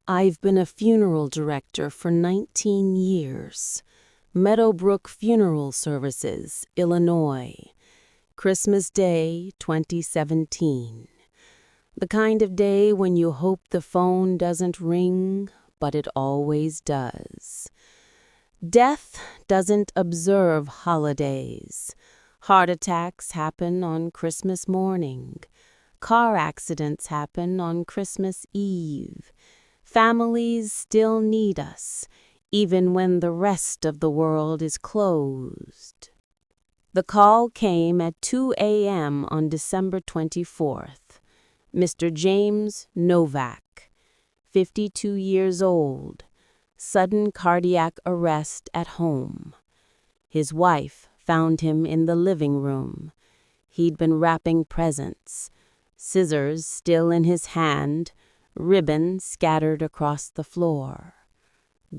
I've been a funeral director for 19 years. Meadowbrook Funeral Services, Illinois. Christmas Day, 2017. The kind of day when you hope the phone doesn't ring, but it always does. Death doesn't observe holidays. Heart attacks happen on Christmas morning. Car accidents happen on Christmas Eve. Families still need us, even when the rest of the world is closed. The call came at 2 a.m. on December 24th. Mr. James Novak, 52 years old, sudden cardiac arrest at home. His wife found him in the living room. He'd been wrapping presents, scissors still in his hand, ribbon scattered across the floor.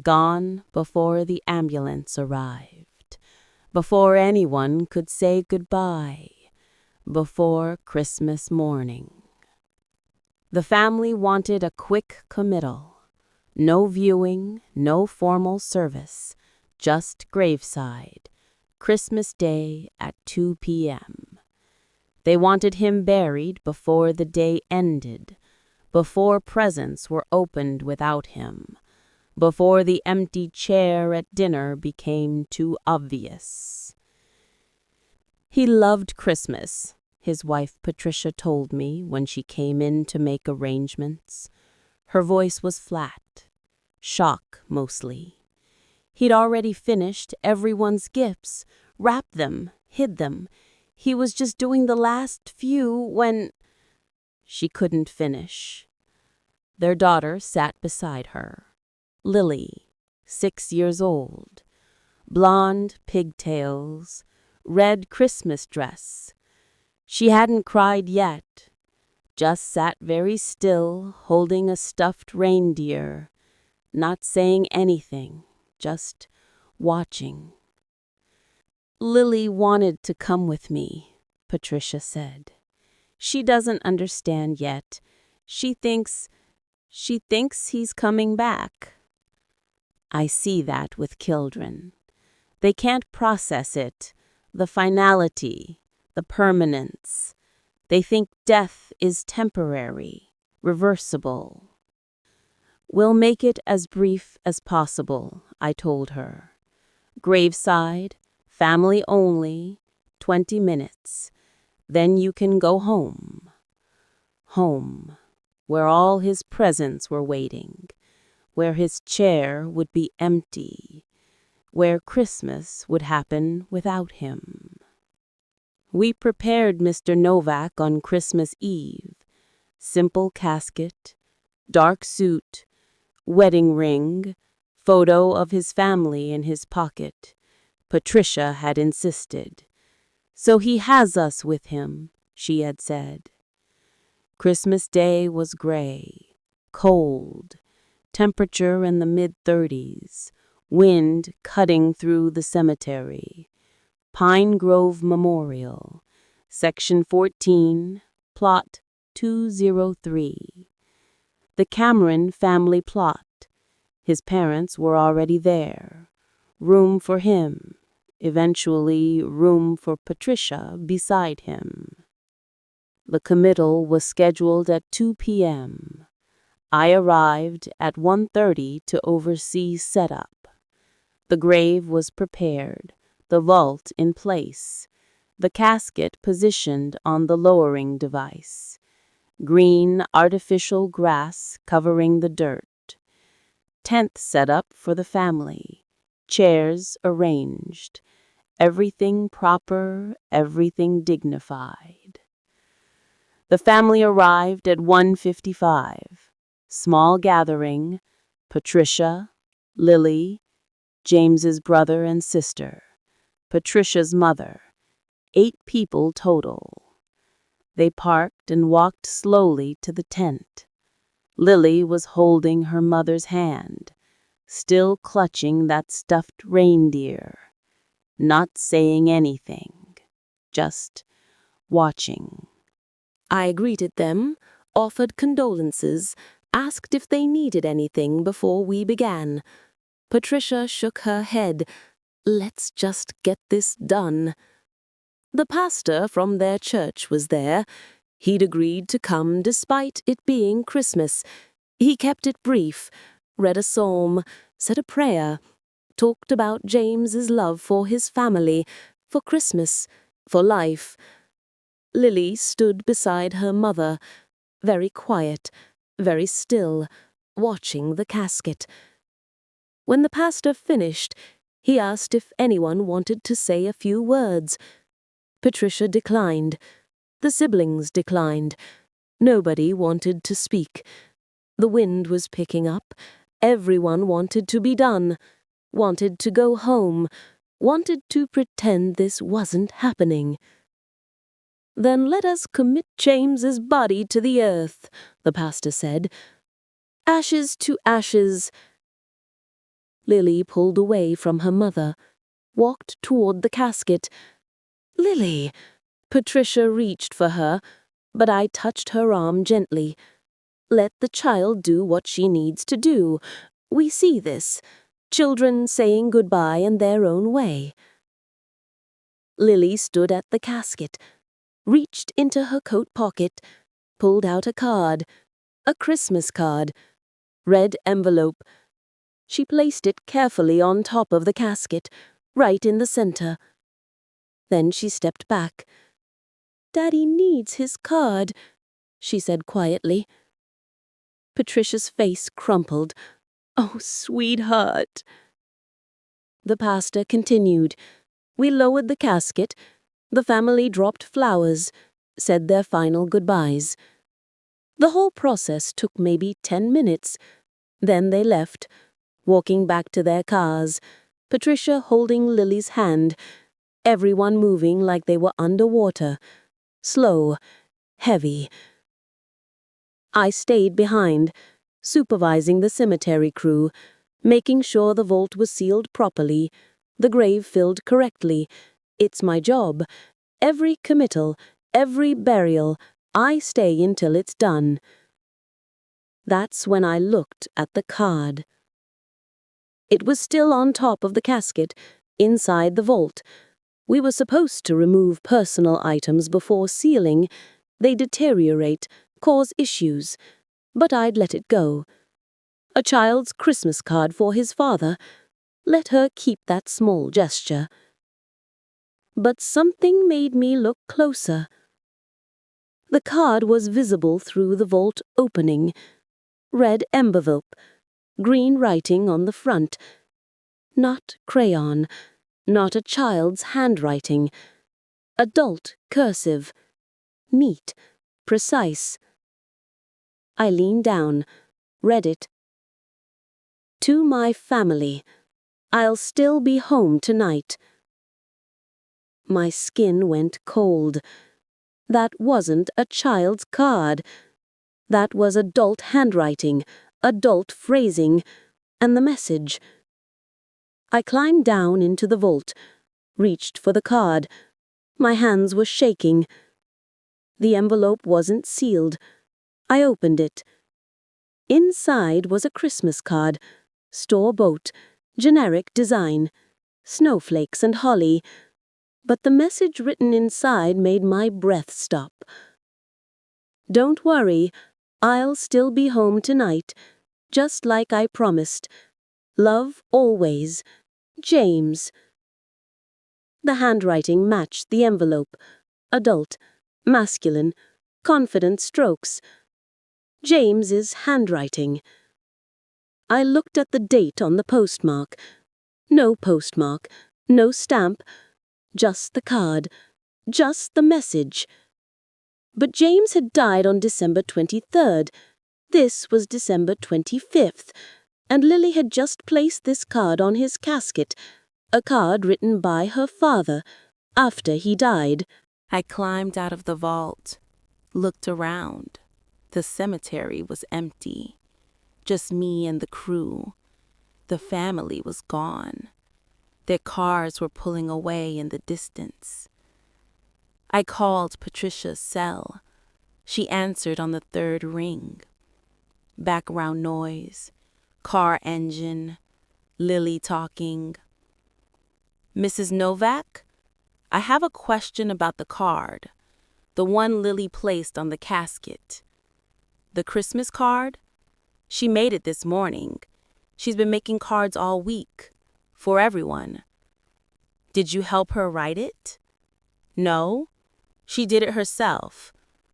Gone before the ambulance arrived, before anyone could say goodbye, before Christmas morning. The family wanted a quick committal. No viewing, no formal service, just graveside, Christmas Day at 2 p.m. They wanted him buried before the day ended, before presents were opened without him, before the empty chair at dinner became too obvious. He loved Christmas, his wife Patricia told me when she came in to make arrangements. Her voice was flat, shock mostly. He'd already finished everyone's gifts, wrapped them, hid them. He was just doing the last few when... She couldn't finish. Their daughter sat beside her. Lily, 6 years old. Blonde pigtails, red Christmas dress. She hadn't cried yet, just sat very still, holding a stuffed reindeer, not saying anything, just watching. Lily wanted to come with me, Patricia said. She doesn't understand yet. She thinks he's coming back. I see that with children. They can't process it, the finality, the permanence. They think death is temporary, reversible. We'll make it as brief as possible, I told her. Graveside, family only, 20 minutes. Then you can go home. Home, where all his presents were waiting, where his chair would be empty, where Christmas would happen without him. We prepared Mr. Novak on Christmas Eve. Simple casket, dark suit, wedding ring, photo of his family in his pocket. Patricia had insisted. So he has us with him, she had said. Christmas Day was gray, cold, temperature in the mid-30s, wind cutting through the cemetery. Pine Grove Memorial, Section 14, Plot 203. The Cameron family plot. His parents were already there. Room for him. Eventually, room for Patricia beside him. The committal was scheduled at 2 p.m. I arrived at 1:30 to oversee setup. The grave was prepared, the vault in place, the casket positioned on the lowering device. Green artificial grass covering the dirt. Tent set up for the family. Chairs arranged. Everything proper, everything dignified. The family arrived at 1:55. Small gathering. Patricia, Lily, James's brother and sister, Patricia's mother. 8 people total. They parked and walked slowly to the tent. Lily was holding her mother's hand, still clutching that stuffed reindeer, not saying anything, just watching. I greeted them, offered condolences, asked if they needed anything before we began. Patricia shook her head. Let's just get this done. The pastor from their church was there. He'd agreed to come despite it being Christmas. He kept it brief, read a psalm, said a prayer, talked about James's love for his family, for Christmas, for life. Lily stood beside her mother, very quiet, very still, watching the casket. When the pastor finished, he asked if anyone wanted to say a few words. Patricia declined. The siblings declined. Nobody wanted to speak. The wind was picking up. Everyone wanted to be done, wanted to go home, wanted to pretend this wasn't happening. Then let us commit James's body to the earth, the pastor said. Ashes to ashes. Lily pulled away from her mother, walked toward the casket. Lily! Patricia reached for her, but I touched her arm gently. Let the child do what she needs to do. We see this. Children saying goodbye in their own way. Lily stood at the casket, reached into her coat pocket, pulled out a card, a Christmas card, red envelope. She placed it carefully on top of the casket, right in the center. Then she stepped back. Daddy needs his card, she said quietly. Patricia's face crumpled. Oh, sweetheart. The pastor continued. We lowered the casket. The family dropped flowers, said their final goodbyes. The whole process took maybe 10 minutes. Then they left, walking back to their cars, Patricia holding Lily's hand, everyone moving like they were underwater, slow, heavy. I stayed behind, supervising the cemetery crew, making sure the vault was sealed properly, the grave filled correctly. It's my job. Every committal, every burial, I stay until it's done. That's when I looked at the card. It was still on top of the casket, inside the vault. We were supposed to remove personal items before sealing. They deteriorate, cause issues. But I'd let it go. A child's Christmas card for his father. Let her keep that small gesture. But something made me look closer. The card was visible through the vault opening. Red envelope, green writing on the front. Not crayon, not a child's handwriting. Adult cursive. Neat, precise. I leaned down, read it. To my family. I'll still be home tonight. My skin went cold. That wasn't a child's card. That was adult handwriting, adult phrasing, and the message. I climbed down into the vault, reached for the card. My hands were shaking. The envelope wasn't sealed. I opened it. Inside was a Christmas card, store-bought, generic design, snowflakes and holly, but the message written inside made my breath stop. Don't worry, I'll still be home tonight, just like I promised. Love always, James. The handwriting matched the envelope. Adult, masculine, confident strokes. James's handwriting. I looked at the date on the postmark. No postmark, no stamp, just the card, just the message. But James had died on December 23rd. This was December 25th, and Lily had just placed this card on his casket, a card written by her father after he died. I climbed out of the vault, looked around. The cemetery was empty. Just me and the crew. The family was gone. Their cars were pulling away in the distance. I called Patricia's cell. She answered on the third ring. background noise, car engine, Lily talking. Mrs. Novak, I have a question about the card, the one Lily placed on the casket. The Christmas card? She made it this morning. She's been making cards all week, for everyone. Did you help her write it? No, she did it herself.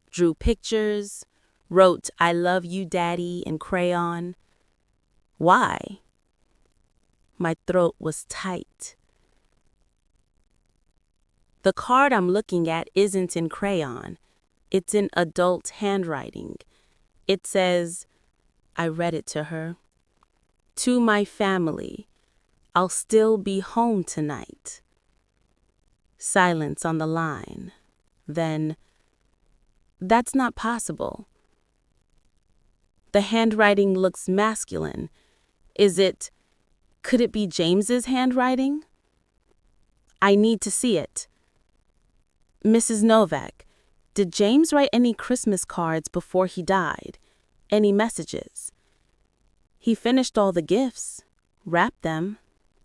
Drew pictures, wrote "I love you, Daddy" in crayon. Why? My throat was tight. The card I'm looking at isn't in crayon. It's in adult handwriting. It says, I read it to her, "To my family, I'll still be home tonight." Silence on the line. Then, that's not possible. The handwriting looks masculine. Could it be James's handwriting? I need to see it. Mrs. Novak, did James write any Christmas cards before he died? Any messages? He finished all the gifts, wrapped them,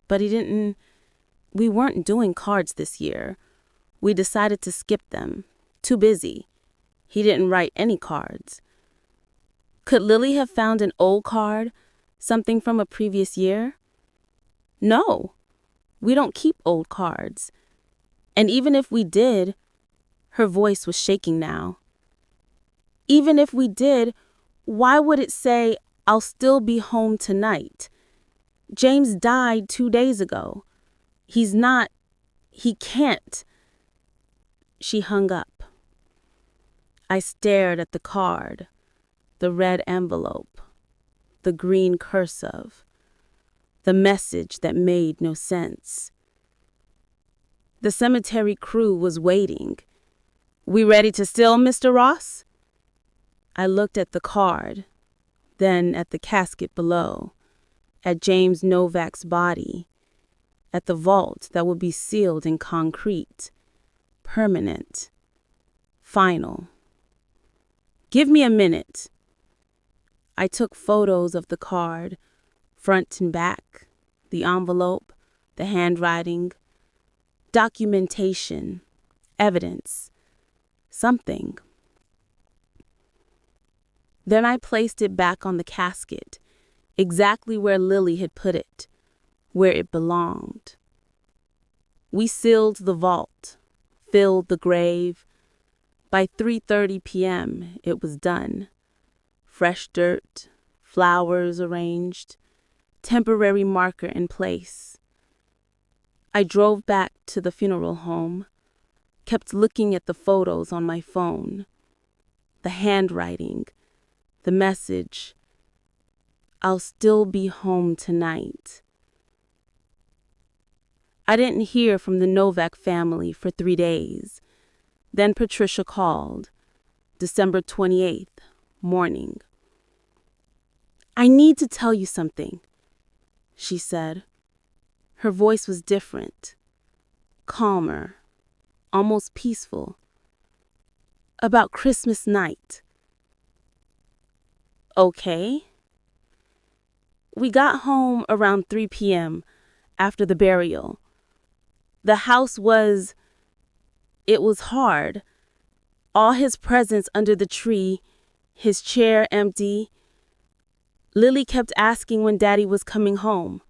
but we weren't doing cards this year. We decided to skip them. Too busy. He didn't write any cards. Could Lily have found an old card, something from a previous year? No, we don't keep old cards. And even if we did, her voice was shaking now. Even if we did, why would it say, "I'll still be home tonight"? James died 2 days ago. He can't. She hung up. I stared at the card, the red envelope, the green cursive, the message that made no sense. The cemetery crew was waiting. "We ready to still, Mr. Ross?" I looked at the card, then at the casket below, at James Novak's body, at the vault that would be sealed in concrete, permanent, final. "Give me a minute." I took photos of the card, front and back, the envelope, the handwriting, documentation, evidence, something. Then I placed it back on the casket, exactly where Lily had put it, where it belonged. We sealed the vault, filled the grave. By 3:30 p.m., it was done. Fresh dirt, flowers arranged, temporary marker in place. I drove back to the funeral home, kept looking at the photos on my phone, the handwriting, the message, "I'll still be home tonight." I didn't hear from the Novak family for 3 days. Then Patricia called, December 28th, morning. "I need to tell you something," she said. Her voice was different, calmer, almost peaceful. "About Christmas night." Okay. We got home around 3 p.m. after the burial. The house was hard. All his presents under the tree, his chair empty. Lily kept asking when Daddy was coming home.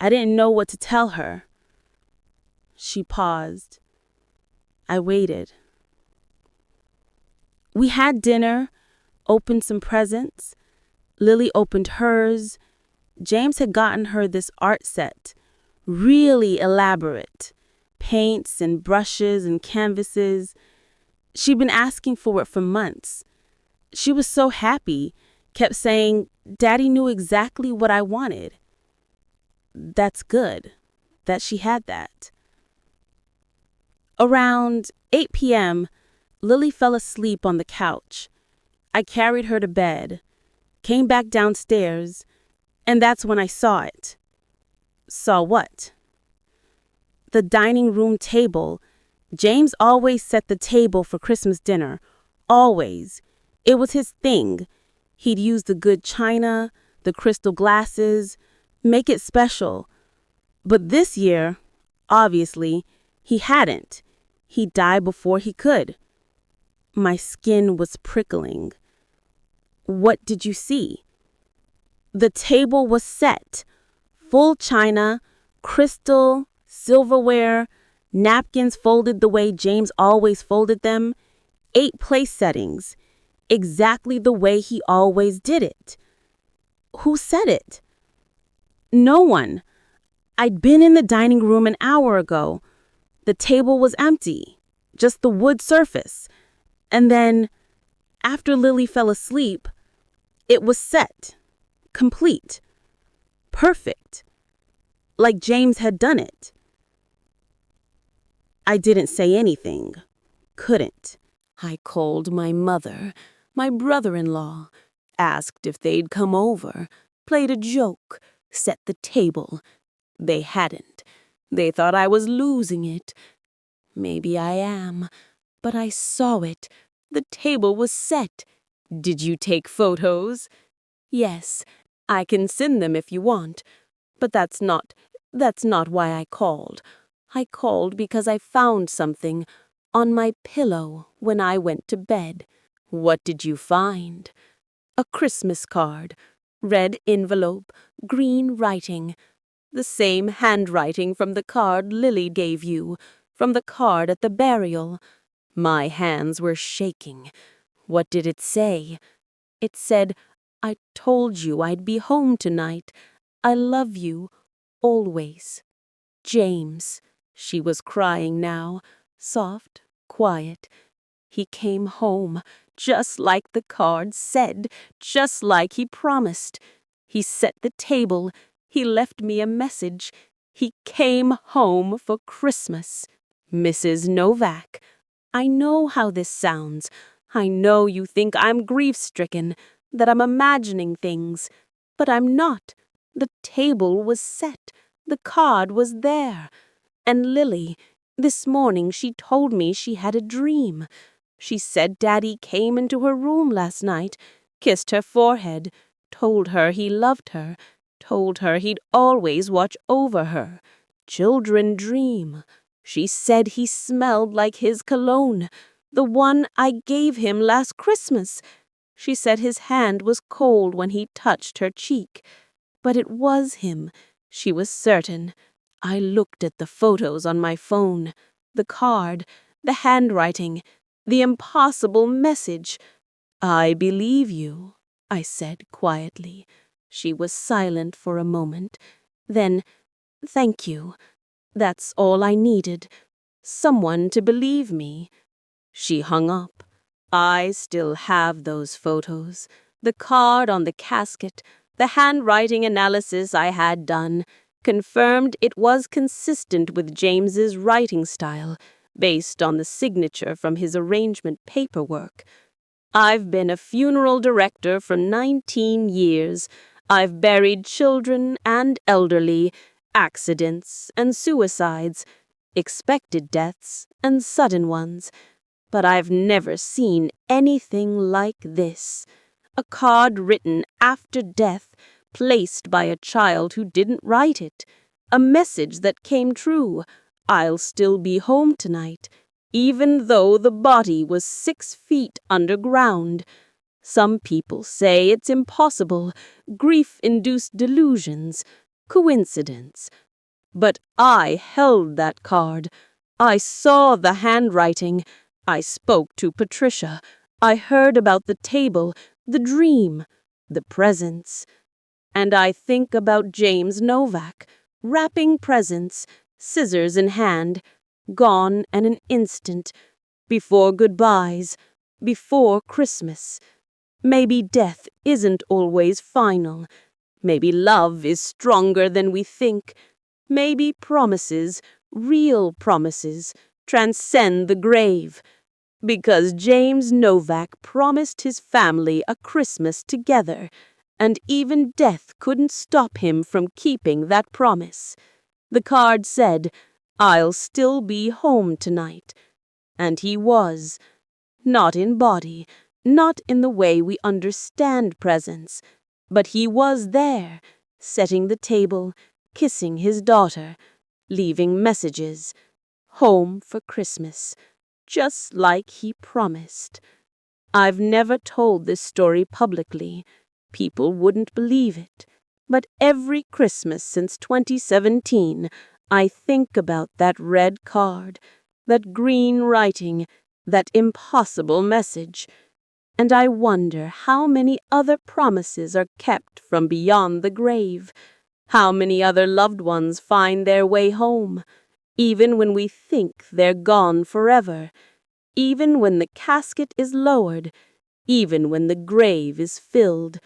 I didn't know what to tell her. She paused. I waited. We had dinner, opened some presents. Lily opened hers. James had gotten her this art set, really elaborate. Paints and brushes and canvases. She'd been asking for it for months. She was so happy, kept saying, "Daddy knew exactly what I wanted." That's good, that she had that. Around 8 p.m., Lily fell asleep on the couch. I carried her to bed, came back downstairs, and that's when I saw it. Saw what? The dining room table. James always set the table for Christmas dinner. Always. It was his thing. He'd use the good china, the crystal glasses, make it special. But this year, obviously, he hadn't. He'd die before he could. My skin was prickling. What did you see? The table was set. Full china, crystal, silverware, napkins folded the way James always folded them, 8 place settings, exactly the way he always did it. Who said it? No one. I'd been in the dining room an hour ago. The table was empty, just the wood surface. And then, after Lily fell asleep, it was set, complete, perfect, like James had done it. I didn't say anything, couldn't. I called my mother, my brother-in-law, asked if they'd come over, played a joke, set the table. They hadn't. They thought I was losing it. Maybe I am, but I saw it. The table was set. Did you take photos? Yes, I can send them if you want. But that's not why I called. I called because I found something on my pillow when I went to bed. What did you find? A Christmas card, red envelope, green writing. The same handwriting from the card Lily gave you, from the card at the burial. My hands were shaking. What did it say? It said, I told you I'd be home tonight. I love you, always. James. She was crying now, soft, quiet. He came home, just like the card said, just like he promised. He set the table. He left me a message. He came home for Christmas. Mrs. Novak, I know how this sounds. I know you think I'm grief-stricken, that I'm imagining things. But I'm not. The table was set. The card was there. And Lily, this morning she told me she had a dream. She said Daddy came into her room last night, kissed her forehead, told her he loved her, told her he'd always watch over her. Children dream. She said he smelled like his cologne, the one I gave him last Christmas. She said his hand was cold when he touched her cheek. But it was him, she was certain. I looked at the photos on my phone, the card, the handwriting, the impossible message. I believe you, I said quietly. She was silent for a moment. Then, thank you. That's all I needed. Someone to believe me. She hung up. I still have those photos. The card on the casket, the handwriting analysis I had done, confirmed it was consistent with James's writing style, based on the signature from his arrangement paperwork. I've been a funeral director for 19 years. I've buried children and elderly, accidents and suicides, expected deaths and sudden ones. But I've never seen anything like this. A card written after death, placed by a child who didn't write it. A message that came true. I'll still be home tonight, even though the body was 6 feet underground. Some people say it's impossible, grief-induced delusions, coincidence. But I held that card. I saw the handwriting. I spoke to Patricia. I heard about the table, the dream, the presents. And I think about James Novak, wrapping presents, scissors in hand, gone in an instant, before goodbyes, before Christmas. Maybe death isn't always final. Maybe love is stronger than we think. Maybe promises, real promises, transcend the grave. Because James Novak promised his family a Christmas together, and even death couldn't stop him from keeping that promise. The card said, I'll still be home tonight. And he was, not in body, Not in the way we understand presence, but he was there, setting the table, kissing his daughter, leaving messages, home for Christmas, just like he promised. I've never told this story publicly. People wouldn't believe it. But every Christmas since 2017, I think about that red card, that green writing, that impossible message. And I wonder how many other promises are kept from beyond the grave, how many other loved ones find their way home, even when we think they're gone forever, even when the casket is lowered, even when the grave is filled.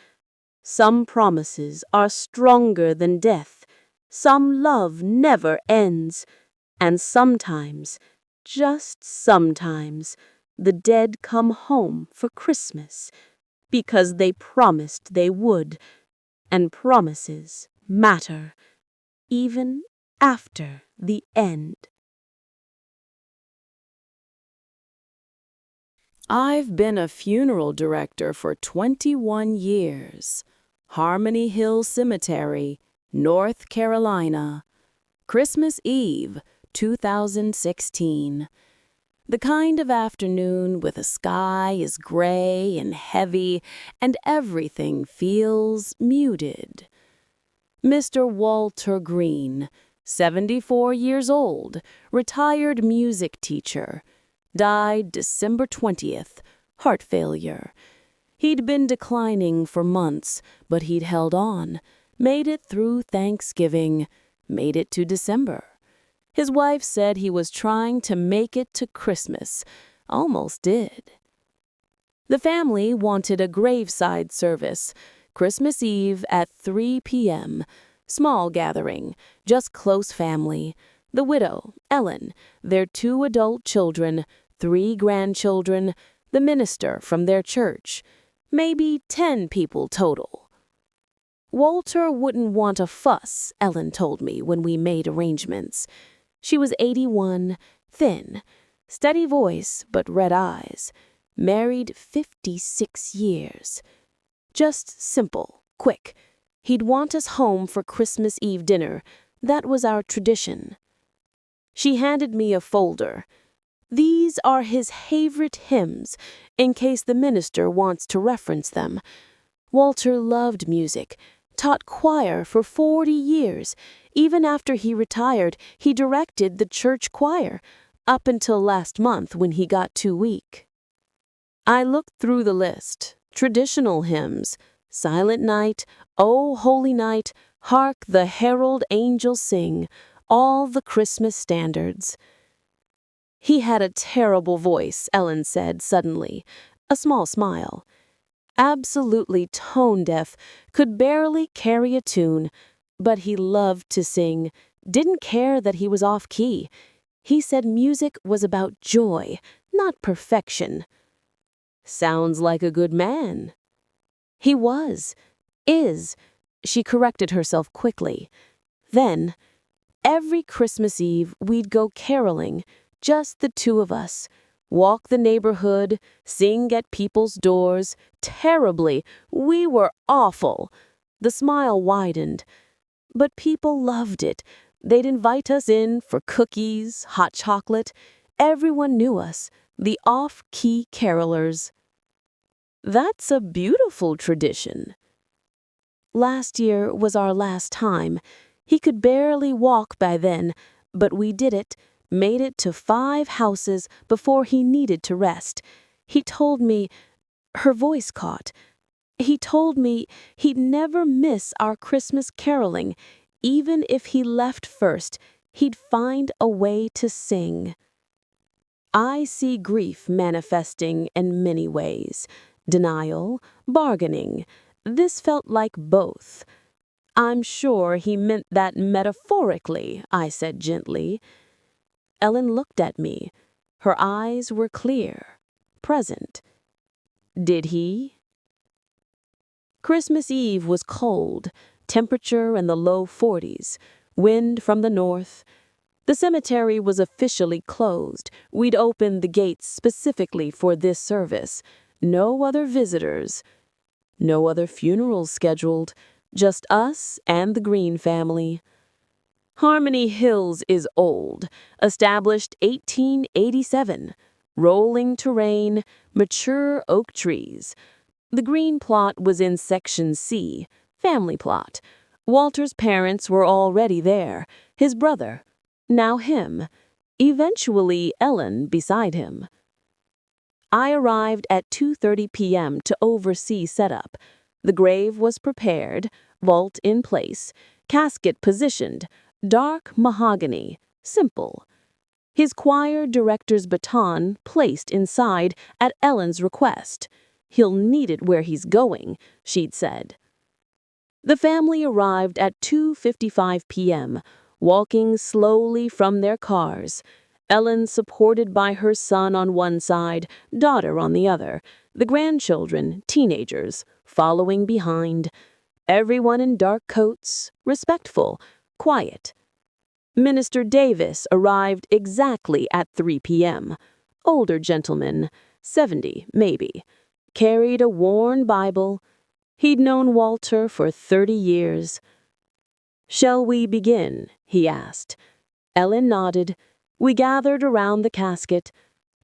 Some promises are stronger than death, some love never ends, and sometimes, just sometimes, the dead come home for Christmas because they promised they would, and promises matter, even after the end. I've been a funeral director for 21 years. Harmony Hill Cemetery, North Carolina. Christmas Eve, 2016. The kind of afternoon where the sky is gray and heavy and everything feels muted. Mr. Walter Green, 74 years old, retired music teacher, died December 20th, heart failure. He'd been declining for months, but he'd held on, made it through Thanksgiving, made it to December. His wife said he was trying to make it to Christmas, almost did. The family wanted a graveside service, Christmas Eve at 3 p.m., small gathering, just close family. The widow, Ellen, their 2 adult children, 3 grandchildren, the minister from their church, maybe 10 people total. Walter wouldn't want a fuss, Ellen told me when we made arrangements. She was 81, thin, steady voice but red eyes, married 56 years. Just simple, quick. He'd want us home for Christmas Eve dinner. That was our tradition. She handed me a folder. These are his favorite hymns, in case the minister wants to reference them. Walter loved music, taught choir for 40 years. Even after he retired, he directed the church choir, up until last month when he got too weak. I looked through the list. Traditional hymns, Silent Night, O Holy Night, Hark the Herald Angels Sing, all the Christmas standards. He had a terrible voice, Ellen said suddenly, a small smile. Absolutely tone-deaf, could barely carry a tune, but he loved to sing, didn't care that he was off-key. He said music was about joy, not perfection. Sounds like a good man. He was, is. She corrected herself quickly. Then, every Christmas Eve, we'd go caroling, just the 2 of us. Walk the neighborhood, sing at people's doors. Terribly. We were awful. The smile widened. But people loved it. They'd invite us in for cookies, hot chocolate. Everyone knew us, the off-key carolers. That's a beautiful tradition. Last year was our last time. He could barely walk by then, but we did it, made it to 5 houses before he needed to rest. He told me, her voice caught. He told me he'd never miss our Christmas caroling. Even if he left first, he'd find a way to sing. I see grief manifesting in many ways. Denial, bargaining. This felt like both. I'm sure he meant that metaphorically, I said gently. Ellen looked at me. Her eyes were clear, present. Did he? Christmas Eve was cold, temperature in the low 40s, wind from the north. The cemetery was officially closed. We'd opened the gates specifically for this service. No other visitors. No other funerals scheduled. Just us and the Green family. Harmony Hills is old, established 1887. Rolling terrain, mature oak trees. The Green plot was in Section C, family plot. Walter's parents were already there, his brother, now him, eventually Ellen beside him. I arrived at 2:30 p.m. to oversee setup. The grave was prepared, vault in place, casket positioned, dark mahogany, simple. His choir director's baton placed inside at Ellen's request. He'll need it where he's going, she'd said. The family arrived at 2:55 p.m., walking slowly from their cars. Ellen supported by her son on one side, daughter on the other, the grandchildren, teenagers, following behind. Everyone in dark coats, respectful, quiet. Minister Davis arrived exactly at 3 p.m. Older gentleman, 70 maybe, carried a worn Bible. He'd known Walter for 30 years. "Shall we begin?" he asked. Ellen nodded. We gathered around the casket.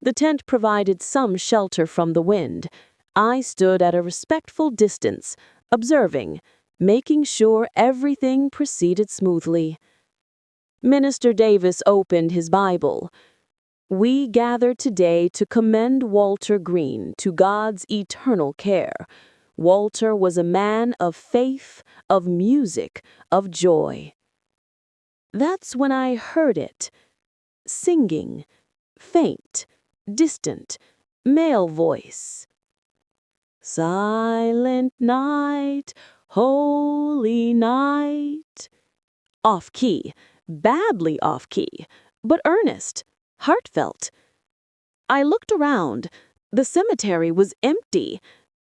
The tent provided some shelter from the wind. I stood at a respectful distance, observing, making sure everything proceeded smoothly. Minister Davis opened his Bible. "We gather today to commend Walter Green to God's eternal care. Walter was a man of faith, of music, of joy." That's when I heard it. Singing, faint, distant, male voice. "Silent night, holy night." Off key, badly off key, but earnest, heartfelt. I looked around. The cemetery was empty.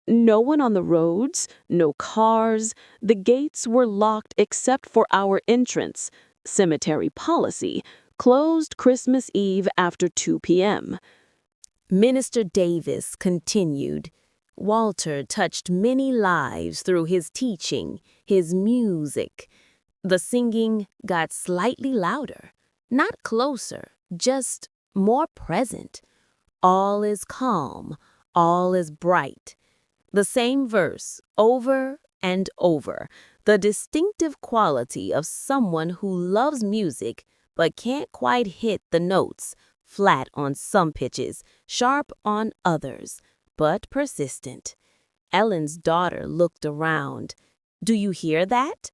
No one on the roads, no cars. The gates were locked except for our entrance. Cemetery policy, closed Christmas Eve after 2 p.m. Minister Davis continued. Walter touched many lives through his teaching, his music. The singing got slightly louder, not closer, just more present. All is calm, all is bright. The same verse, over and over, the distinctive quality of someone who loves music but can't quite hit the notes, flat on some pitches, sharp on others, but persistent. Ellen's daughter looked around. "Do you hear that?"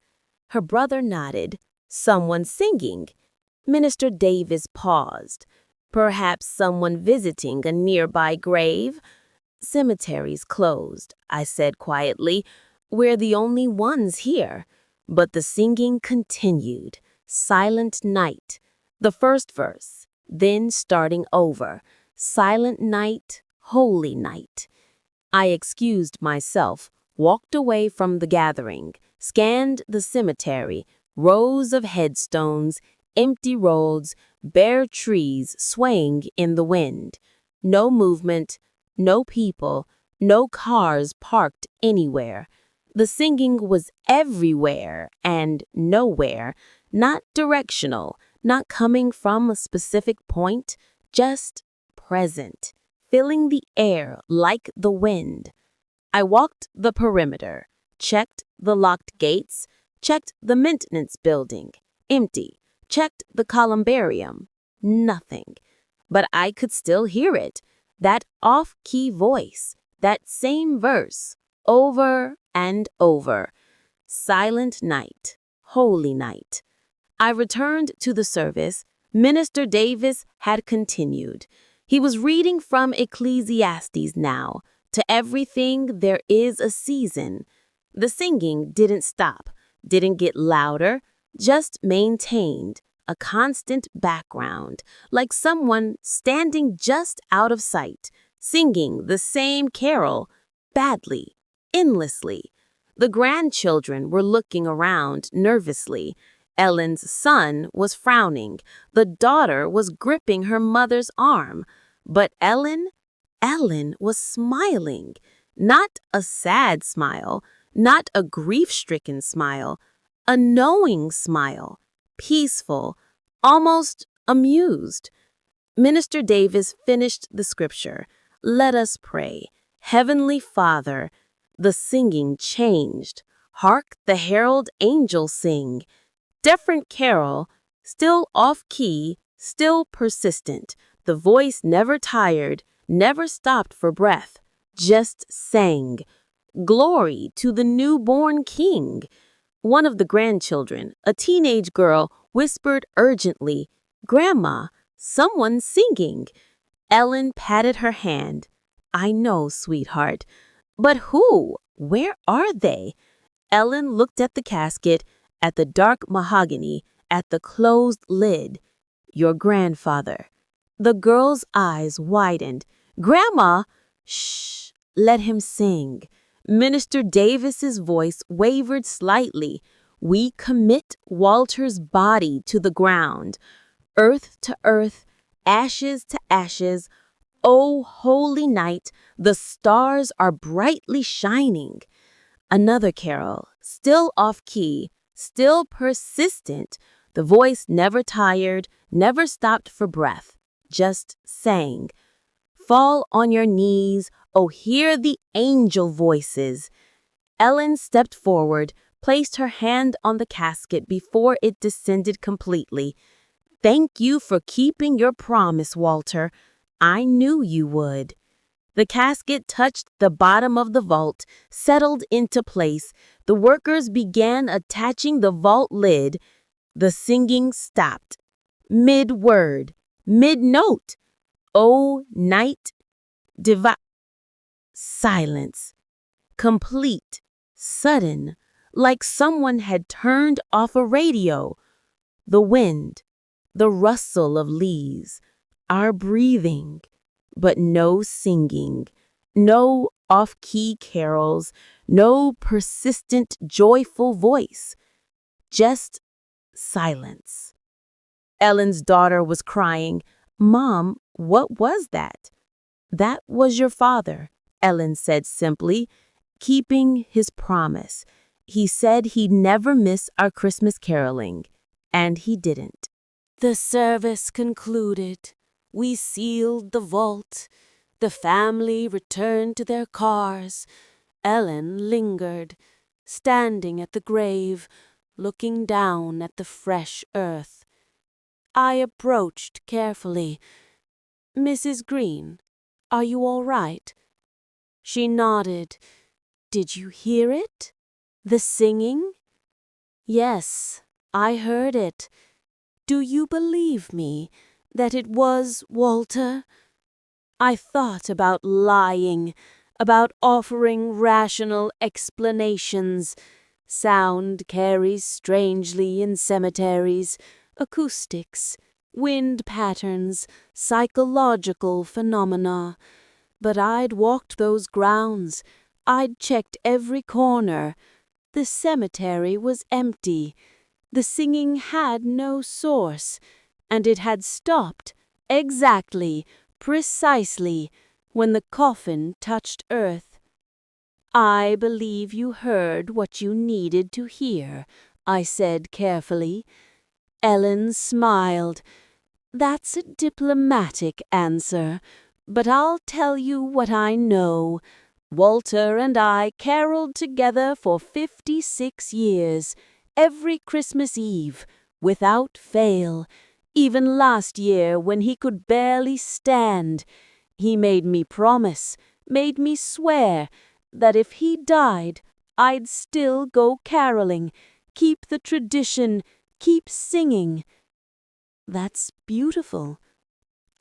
Her brother nodded. "Someone singing." Minister Davis paused. "Perhaps someone visiting a nearby grave?" "Cemeteries closed," I said quietly. "We're the only ones here." But the singing continued. Silent night. The first verse, then starting over. Silent night, holy night. I excused myself, walked away from the gathering, scanned the cemetery, rows of headstones, empty roads, bare trees swaying in the wind. No movement, no people, no cars parked anywhere. The singing was everywhere and nowhere, not directional, not coming from a specific point, just present, filling the air like the wind. I walked the perimeter, checked the locked gates, checked the maintenance building, empty, checked the columbarium, nothing. But I could still hear it, that off-key voice, that same verse, over and over. Silent night, holy night. I returned to the service. Minister Davis had continued. He was reading from Ecclesiastes now. To everything there is a season. The singing didn't stop, didn't get louder, just maintained, a constant background, like someone standing just out of sight, singing the same carol, badly, endlessly. The grandchildren were looking around nervously. Ellen's son was frowning. The daughter was gripping her mother's arm. But Ellen Ellen was smiling, not a sad smile, not a grief-stricken smile, a knowing smile, peaceful, almost amused. Minister Davis finished the scripture. Let us pray. Heavenly Father, the singing changed. Hark the herald angels sing. Different carol, still off-key, still persistent. The voice never tired, never stopped for breath, just sang. Glory to the newborn king. One of the grandchildren, a teenage girl, whispered urgently, Grandma, someone's singing. Ellen patted her hand. I know, sweetheart. But who? Where are they? Ellen looked at the casket, at the dark mahogany, at the closed lid. Your grandfather. The girl's eyes widened. Grandma! Shh! Let him sing. Minister Davis's voice wavered slightly. We commit Walter's body to the ground. Earth to earth, ashes to ashes. O holy night, the stars are brightly shining. Another carol, still off-key, still persistent. The voice never tired, never stopped for breath, just sang. Fall on your knees, oh hear the angel voices. Ellen stepped forward, placed her hand on the casket before it descended completely. Thank you for keeping your promise, Walter. I knew you would. The casket touched the bottom of the vault, settled into place. The workers began attaching the vault lid. The singing stopped. Mid-word, mid-note. Oh, night, silence. Complete, sudden, like someone had turned off a radio. The wind, the rustle of leaves, our breathing, but no singing, no off-key carols, no persistent, joyful voice, just silence. Ellen's daughter was crying, Mom, what was that? That was your father, Ellen said simply, keeping his promise. He said he'd never miss our Christmas caroling, and he didn't. The service concluded. We sealed the vault. The family returned to their cars. Ellen lingered, standing at the grave, looking down at the fresh earth. I approached carefully. Mrs. Green, are you all right? She nodded. Did you hear it? The singing? Yes, I heard it. Do you believe me that it was Walter? I thought about lying, about offering rational explanations. Sound carries strangely in cemeteries, acoustics, wind patterns, psychological phenomena. But I'd walked those grounds. I'd checked every corner. The cemetery was empty. The singing had no source, and it had stopped exactly, precisely, when the coffin touched earth. I believe you heard what you needed to hear, I said carefully. Ellen smiled. That's a diplomatic answer, but I'll tell you what I know. Walter and I caroled together for 56 years, every Christmas Eve, without fail. Even last year, when he could barely stand, he made me promise, made me swear, that if he died, I'd still go caroling, keep the tradition, keep singing. That's beautiful.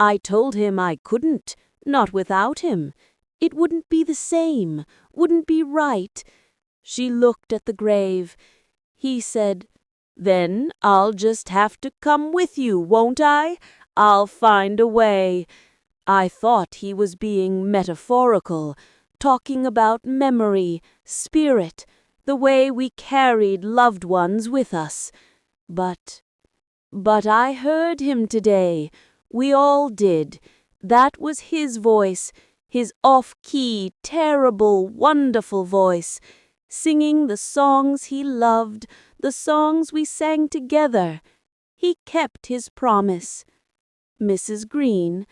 I told him I couldn't, not without him. It wouldn't be the same, wouldn't be right. She looked at the grave. He said, Then I'll just have to come with you, won't I? I'll find a way. I thought he was being metaphorical, talking about memory, spirit, the way we carried loved ones with us. But I heard him today. We all did. That was his voice. his off-key, terrible, wonderful voice, singing the songs he loved, the songs we sang together. He kept his promise. Mrs. Green,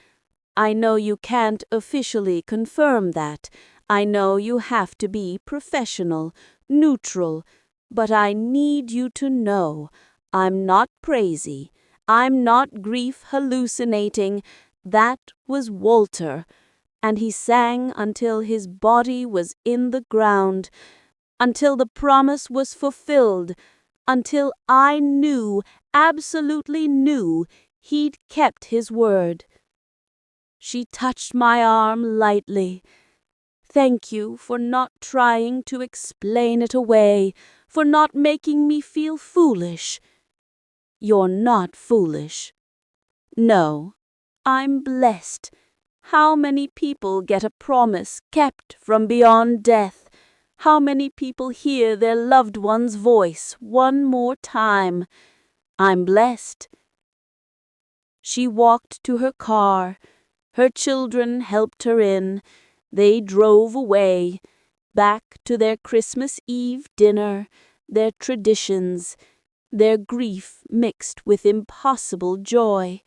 I know you can't officially confirm that. I know you have to be professional, neutral, but I need you to know I'm not crazy. I'm not grief hallucinating. That was Walter, and he sang until his body was in the ground, until the promise was fulfilled, until I knew, absolutely knew, he'd kept his word. She touched my arm lightly. Thank you for not trying to explain it away, for not making me feel foolish. You're not foolish. No, I'm blessed. How many people get a promise kept from beyond death? How many people hear their loved one's voice one more time? I'm blessed. She walked to her car. Her children helped her in. They drove away, back to their Christmas Eve dinner, their traditions, their grief mixed with impossible joy.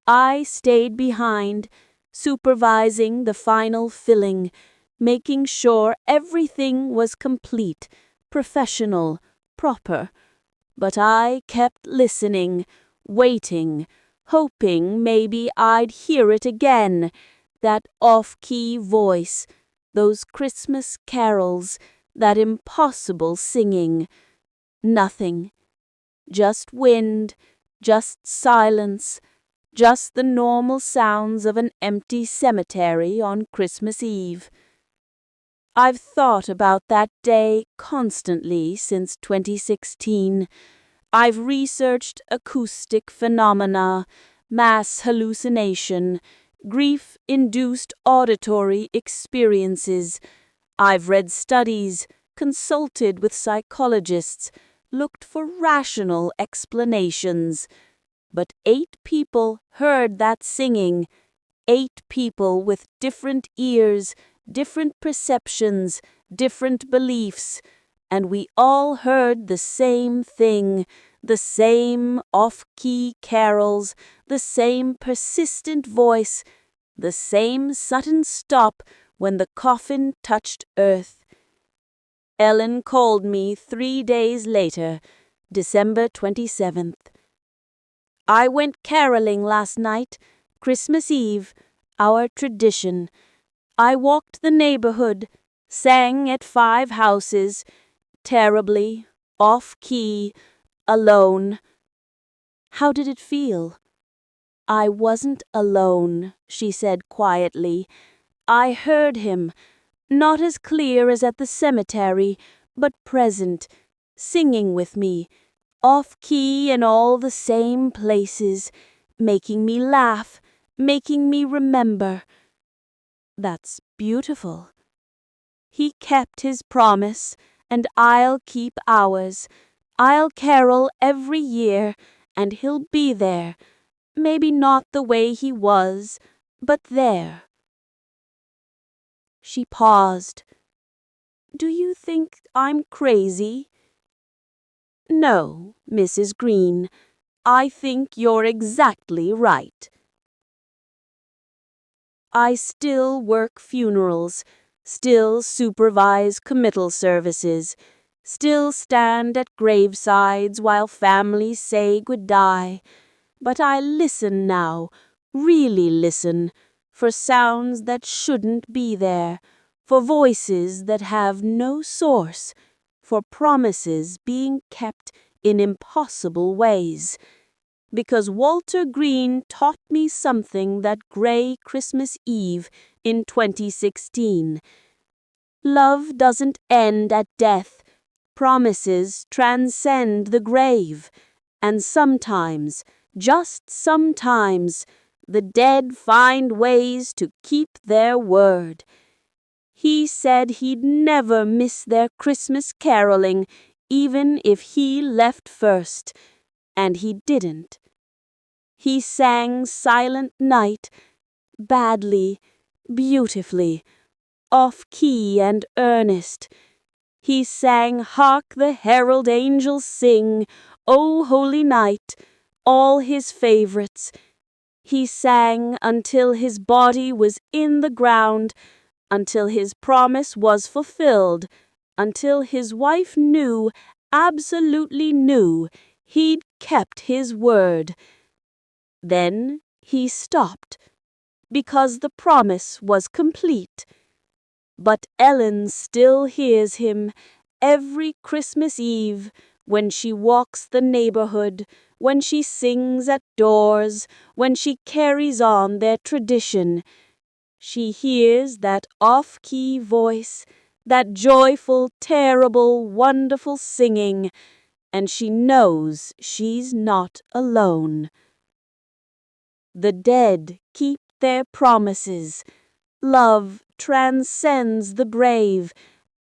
I stayed behind, supervising the final filling, making sure everything was complete, professional, proper. But I kept listening, waiting, hoping maybe I'd hear it again, that off-key voice, those Christmas carols, that impossible singing. Nothing. Just wind, just silence, just the normal sounds of an empty cemetery on Christmas Eve. I've thought about that day constantly since 2016. I've researched acoustic phenomena, mass hallucination, grief-induced auditory experiences. I've read studies, consulted with psychologists, looked for rational explanations. But 8 people heard that singing, 8 people with different ears, different perceptions, different beliefs, and we all heard the same thing, the same off-key carols, the same persistent voice, the same sudden stop when the coffin touched earth. Ellen called me 3 days later, December 27th. I went caroling last night, Christmas Eve, our tradition. I walked the neighborhood, sang at 5 houses, terribly, off-key, alone. How did it feel? I wasn't alone, she said quietly. I heard him, not as clear as at the cemetery, but present, singing with me, off-key in all the same places, making me laugh, making me remember. That's beautiful. He kept his promise, and I'll keep ours. I'll carol every year, and he'll be there. Maybe not the way he was, but there. She paused. Do you think I'm crazy? No, Mrs. Green. I think you're exactly right. I still work funerals, still supervise committal services, still stand at gravesides while families say goodbye. But I listen now, really listen, for sounds that shouldn't be there, for voices that have no source, for promises being kept in impossible ways. Because Walter Green taught me something that gray Christmas Eve in 2016. Love doesn't end at death. Promises transcend the grave. And sometimes, just sometimes, the dead find ways to keep their word. He said he'd never miss their Christmas caroling, even if he left first. And he didn't. He sang Silent Night badly, beautifully, off-key and earnest. He sang, "Hark the herald angels sing, O holy night," all his favorites. He sang until his body was in the ground, until his promise was fulfilled, until his wife knew, absolutely knew, he'd kept his word. Then he stopped, because the promise was complete. But Ellen still hears him every Christmas Eve, when she walks the neighborhood, when she sings at doors, when she carries on their tradition. She hears that off-key voice, that joyful, terrible, wonderful singing, and she knows she's not alone. The dead keep their promises. Love transcends the grave,